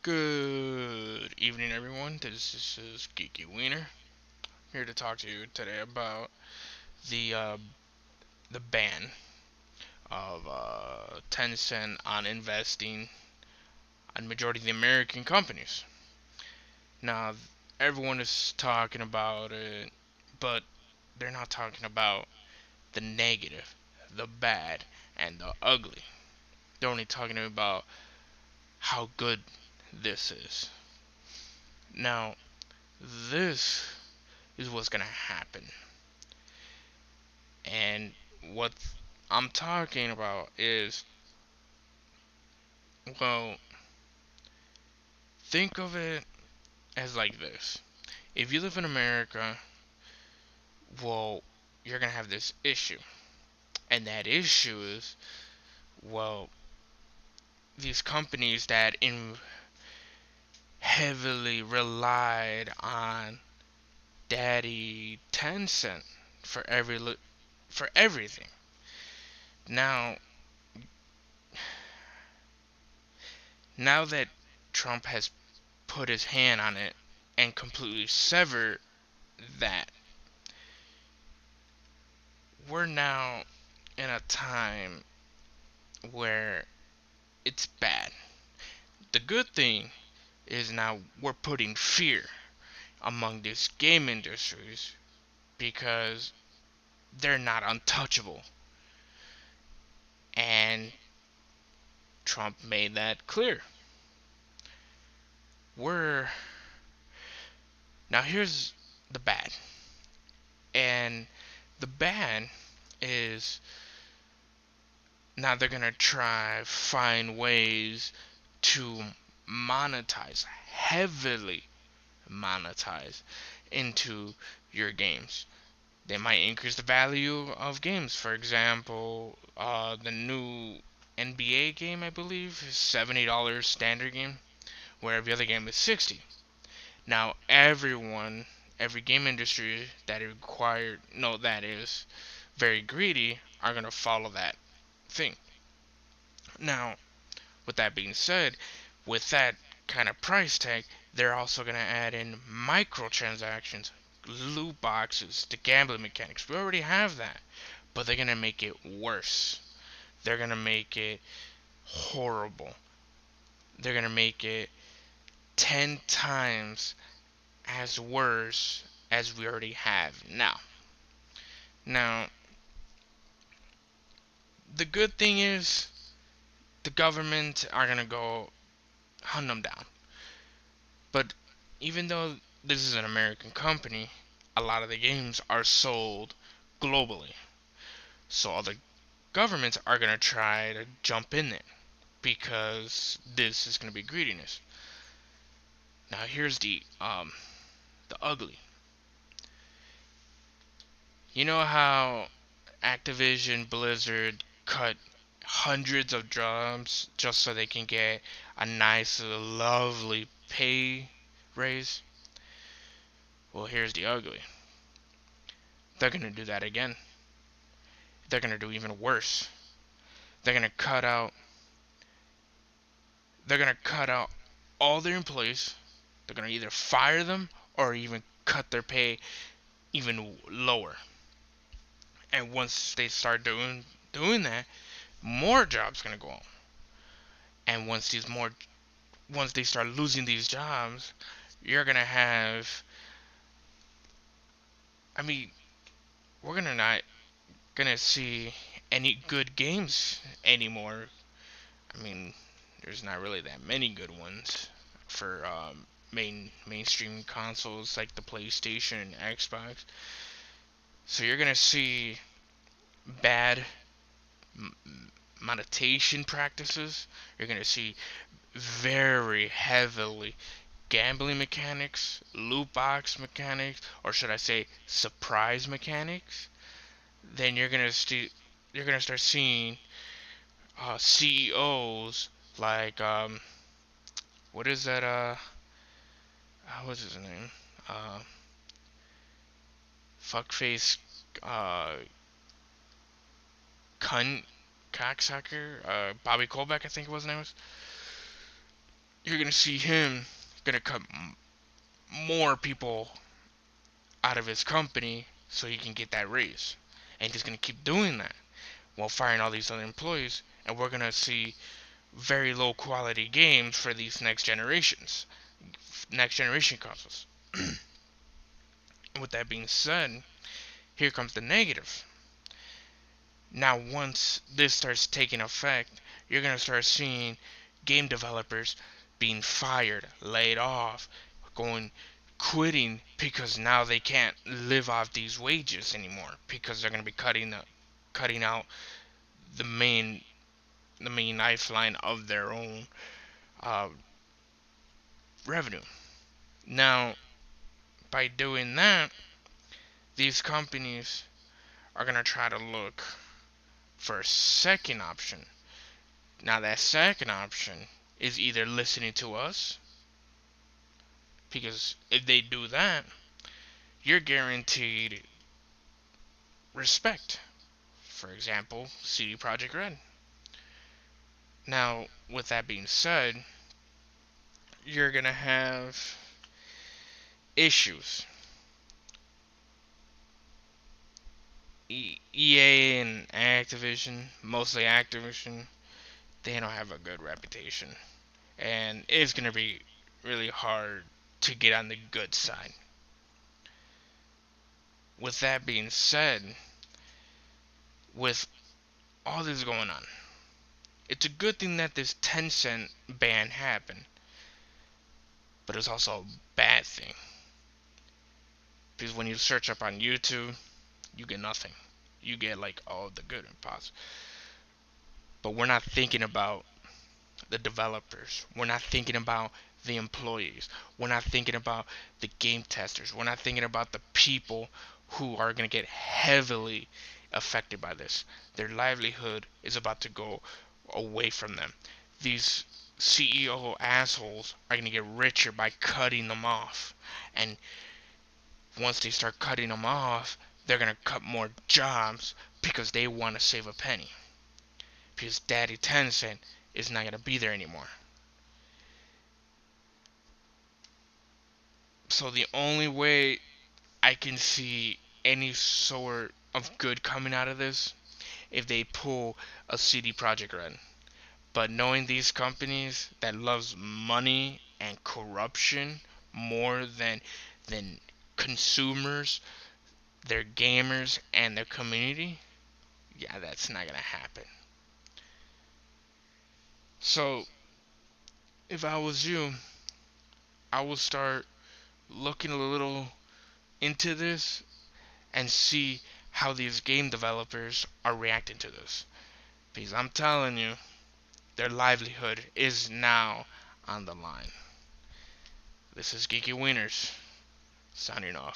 Good evening, everyone. This is Geeky Wiener here to talk to you today about the uh, the ban of Tencent on investing on majority of the American companies. Now, everyone is talking about it, but they're not talking about the negative, the bad, and the ugly. They're only talking about how good this is. Now, this is what's gonna happen. And what I'm talking about is, well, think of it as like this. If you live in America, well, you're going to have this issue. And that issue is, well, these companies that heavily relied on Daddy Tencent for for everything. Now, now that Trump has put his hand on it and completely severed that, we're now in a time where it's bad. The good thing is now we're putting fear among these game industries because they're not untouchable. And Trump made that clear. We're now here's the bad. And the bad is now they're going to try find ways to monetize, heavily monetize into your games. They might increase the value of games. For example, the new NBA game, I believe, is $70 standard game, where every other game is 60. Now, every game industry that that is very greedy, are gonna follow that thing. Now, with that being said, with that kind of price tag, they're also gonna add in microtransactions, loot boxes, the gambling mechanics. We already have that, but they're gonna make it worse. They're gonna make it horrible. They're gonna make it 10 times as worse as we already have now. Now, the good thing is the government are gonna go hunt them down. But even though this is an American company, a lot of the games are sold globally. So other governments are gonna try to jump in there because this is gonna be greediness. Now here's the ugly. You know how Activision Blizzard cut hundreds of jobs just so they can get a nice, lovely pay raise? Well, here's the ugly. They're gonna do that again. They're gonna do even worse. They're gonna cut out. They're gonna cut out all their employees. They're gonna either fire them or even cut their pay even lower. And once they start doing that, more jobs gonna go on. And once they start losing these jobs, you're gonna have. I mean, we're gonna not gonna see any good games anymore. I mean, there's not really that many good ones for mainstream consoles like the PlayStation and Xbox. So you're gonna see bad monetization practices. You're gonna see very heavily gambling mechanics, loot box mechanics, or should I say surprise mechanics. Then you're gonna start seeing CEOs like what is that what's his name? Uh, Fuckface uh cunt cocksucker Bobby Colbeck, I think it was his name was. you're gonna see him gonna cut more people out of his company so he can get that raise. And he's gonna keep doing that while firing all these other employees. And we're gonna see very low quality games for these next generation consoles. With that being said, here comes the negative. Now, once this starts taking effect, you're gonna start seeing game developers being fired, laid off, going quitting because now they can't live off these wages anymore because they're gonna be cutting out the main lifeline of their own uh, revenue. Now, by doing that, these companies are gonna try to look for a second option. Now, that second option is either listening to us, because if they do that, you're guaranteed respect. For example, CD Projekt Red. Now, with that being said, you're gonna have issues. EA and Activision, mostly Activision, they don't have a good reputation. And it's gonna be really hard to get on the good side. With that being said, with all this going on, it's a good thing that this Tencent ban happened, but it's also a bad thing. Because when you search up on YouTube, you get nothing. You get like all the good and positive. But we're not thinking about the developers. We're not thinking about the employees. We're not thinking about the game testers. We're not thinking about the people who are going to get heavily affected by this. Their livelihood is about to go away from them. These CEO assholes are going to get richer by cutting them off. And once they start cutting them off, they're going to cut more jobs because they want to save a penny. Because Daddy Tencent is not going to be there anymore. So the only way I can see any sort of good coming out of this if they pull a CD Projekt Red. But knowing these companies that loves money and corruption more than consumers, their gamers and their community, yeah, that's not gonna happen. So if I was you, I would start looking a little into this and see how these game developers are reacting to this. Because I'm telling you, their livelihood is now on the line. This is Geeky Wieners, signing off.